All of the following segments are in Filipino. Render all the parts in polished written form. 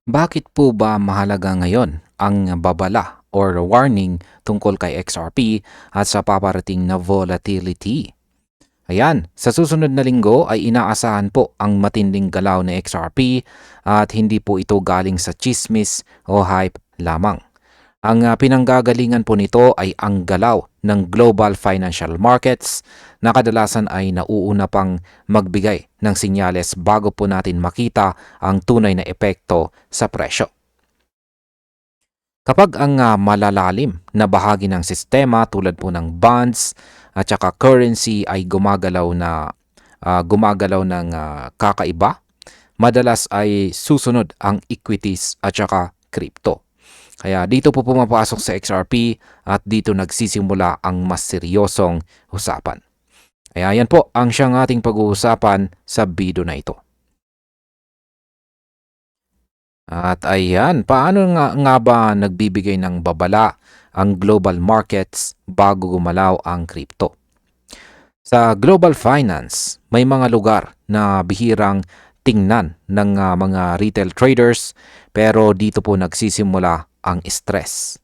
Bakit po ba mahalaga ngayon ang babala or warning tungkol kay XRP at sa paparating na volatility? Ayan, sa susunod na linggo ay inaasahan po ang matinding galaw ng XRP at hindi po ito galing sa chismis o hype lamang. Ang pinanggagalingan po nito ay ang galaw ng global financial markets na kadalasan ay nauuna pang magbigay ng sinyales bago po natin makita ang tunay na epekto sa presyo. Kapag ang malalalim na bahagi ng sistema tulad po ng bonds at saka currency ay gumagalaw ng kakaiba, madalas ay susunod ang equities at saka crypto. Kaya dito po pumapasok sa XRP at dito nagsisimula ang mas seryosong usapan. Kaya yan po ang siyang ating pag-uusapan sa video na ito. At ayan, paano nga ba nagbibigay ng babala ang global markets bago gumalaw ang crypto? Sa global finance, may mga lugar na bihirang tingnan ng mga retail traders pero dito po nagsisimula ang stress.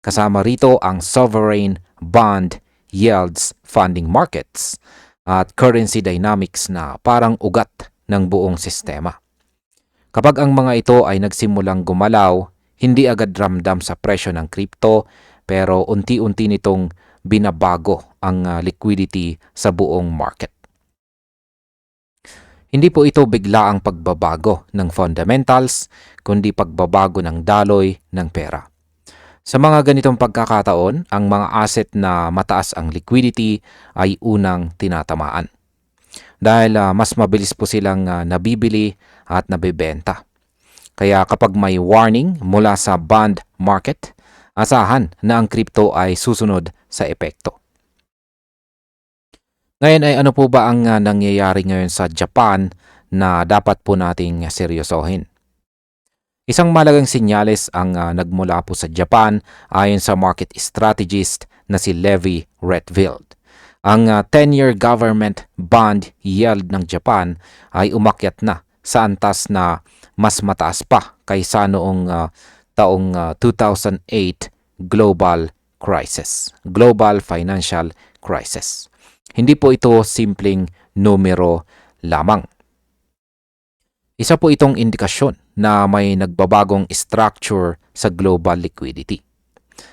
Kasama rito ang sovereign bond yields funding markets at currency dynamics na parang ugat ng buong sistema. Kapag ang mga ito ay nagsimulang gumalaw, hindi agad ramdam sa presyo ng crypto pero unti-unti nitong binabago ang liquidity sa buong market. Hindi po ito biglaang pagbabago ng fundamentals, kundi pagbabago ng daloy ng pera. Sa mga ganitong pagkakataon, ang mga asset na mataas ang liquidity ay unang tinatamaan. Dahil mas mabilis po silang nabibili at nabibenta. Kaya kapag may warning mula sa bond market, asahan na ang crypto ay susunod sa epekto. Ngayon ay ano po ba ang nangyayari ngayon sa Japan na dapat po nating seryosohin? Isang malagang sinyales ang nagmula po sa Japan ayon sa market strategist na si Levi Redfield. Ang 10-year government bond yield ng Japan ay umakyat na sa antas na mas mataas pa kaysa noong taong 2008 global financial crisis. Hindi po ito simpleng numero lamang. Isa po itong indikasyon na may nagbabagong structure sa global liquidity.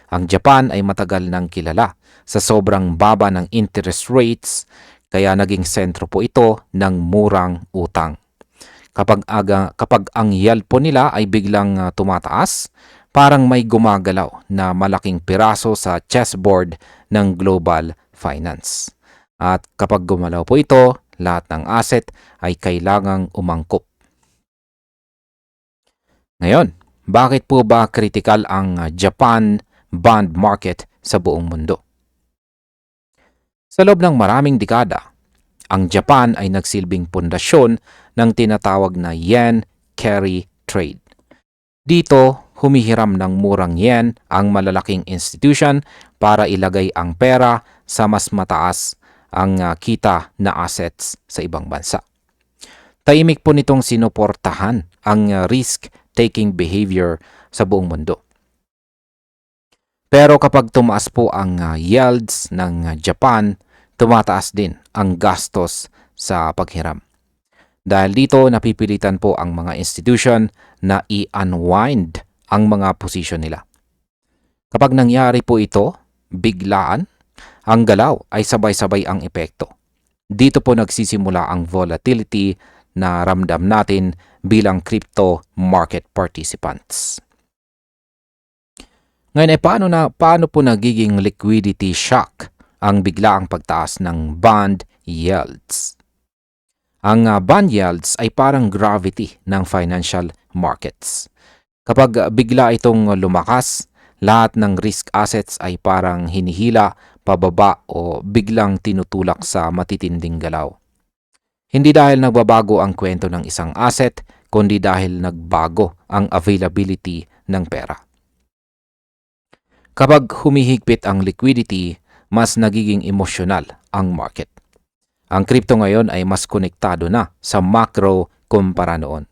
Ang Japan ay matagal nang kilala sa sobrang baba ng interest rates kaya naging sentro po ito ng murang utang. Kapag ang yield po nila ay biglang tumataas, parang may gumagalaw na malaking piraso sa chessboard ng global finance. At kapag gumalaw po ito, lahat ng asset ay kailangang umangkop. Ngayon, bakit po ba critical ang Japan bond market sa buong mundo? Sa loob ng maraming dekada, ang Japan ay nagsilbing pundasyon ng tinatawag na yen carry trade. Dito, humihiram ng murang yen ang malalaking institution para ilagay ang pera sa mas mataas ang kita na assets sa ibang bansa. Tahimik po nitong sinuportahan ang risk-taking behavior sa buong mundo. Pero kapag tumaas po ang yields ng Japan, tumataas din ang gastos sa paghiram. Dahil dito, napipilitan po ang mga institution na i-unwind ang mga posisyon nila. Kapag nangyari po ito, biglaan, ang galaw ay sabay-sabay ang epekto. Dito po nagsisimula ang volatility na ramdam natin bilang crypto market participants. Ngayon ay paano po nagiging liquidity shock ang biglaang pagtaas ng bond yields? Ang bond yields ay parang gravity ng financial markets. Kapag bigla itong lumakas, lahat ng risk assets ay parang hinihila pababa o biglang tinutulak sa matitinding galaw. Hindi dahil nagbabago ang kwento ng isang asset, kundi dahil nagbago ang availability ng pera. Kapag humihigpit ang liquidity, mas nagiging emosyonal ang market. Ang crypto ngayon ay mas konektado na sa macro kumpara noon.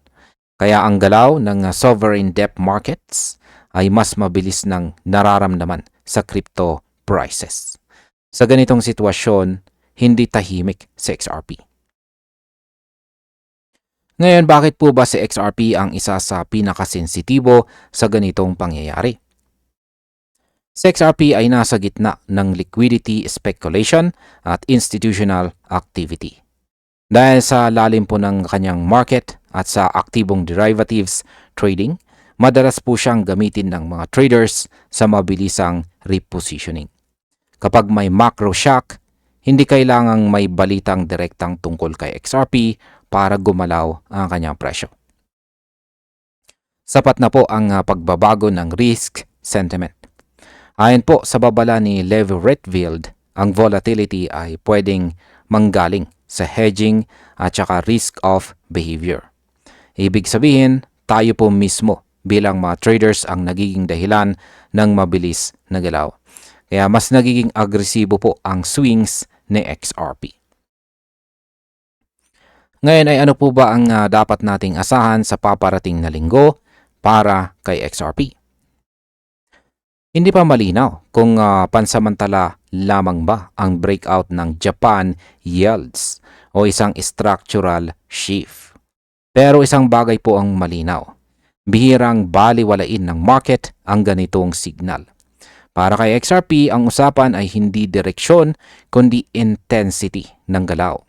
Kaya ang galaw ng sovereign debt markets ay mas mabilis ng nararamdaman sa crypto prices. Sa ganitong sitwasyon, hindi tahimik si XRP. Ngayon, bakit po ba si XRP ang isa sa pinakasensitibo sa ganitong pangyayari? Si XRP ay nasa gitna ng liquidity speculation at institutional activity. Dahil sa lalim po ng kanyang market at sa aktibong derivatives trading, madalas po siyang gamitin ng mga traders sa mabilisang repositioning. Kapag may macro shock, hindi kailangang may balitang direktang tungkol kay XRP para gumalaw ang kanyang presyo. Sapat na po ang pagbabago ng risk sentiment. Ayon po sa babala ni Levi Redfield, ang volatility ay pwedeng manggaling sa hedging at saka risk of behavior. Ibig sabihin, tayo po mismo bilang mga traders ang nagiging dahilan ng mabilis na galaw. Kaya mas nagiging agresibo po ang swings ni XRP. Ngayon ay ano po ba ang dapat nating asahan sa paparating na linggo para kay XRP? Hindi pa malinaw kung pansamantala lamang ba ang breakout ng Japan yields o isang structural shift. Pero isang bagay po ang malinaw. Bihirang baliwalain ng market ang ganitong signal. Para kay XRP, ang usapan ay hindi direksyon kundi intensity ng galaw.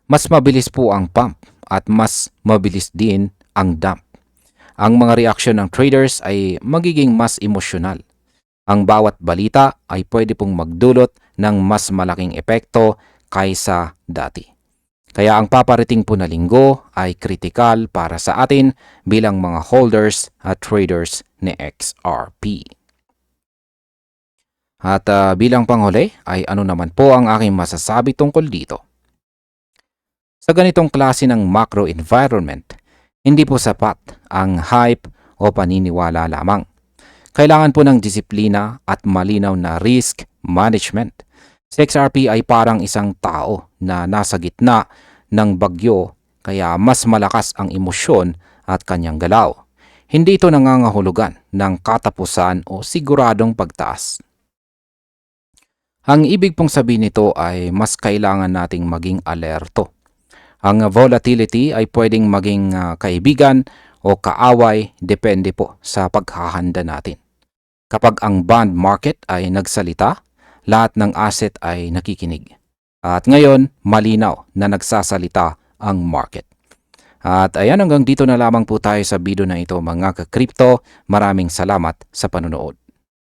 Mas mabilis po ang pump at mas mabilis din ang dump. Ang mga reaksyon ng traders ay magiging mas emosyonal. Ang bawat balita ay pwede pong magdulot ng mas malaking epekto kaysa dati. Kaya ang paparating po na linggo ay kritikal para sa atin bilang mga holders at traders ni XRP. At bilang panghuli ay ano naman po ang aking masasabi tungkol dito. Sa ganitong klase ng macro environment, hindi po sapat ang hype o paniniwala lamang. Kailangan po ng disiplina at malinaw na risk management. Si XRP ay parang isang tao na nasa gitna ng bagyo kaya mas malakas ang emosyon at kanyang galaw. Hindi ito nangangahulugan ng katapusan o siguradong pagtaas. Ang ibig pong sabihin nito ay mas kailangan nating maging alerto. Ang volatility ay pwedeng maging kaibigan o kaaway depende po sa paghahanda natin. Kapag ang bond market ay nagsalita, lahat ng asset ay nakikinig. At ngayon, malinaw na nagsasalita ang market. At ayan, hanggang dito na lamang po tayo sa video na ito mga ka-crypto. Maraming salamat sa panonood.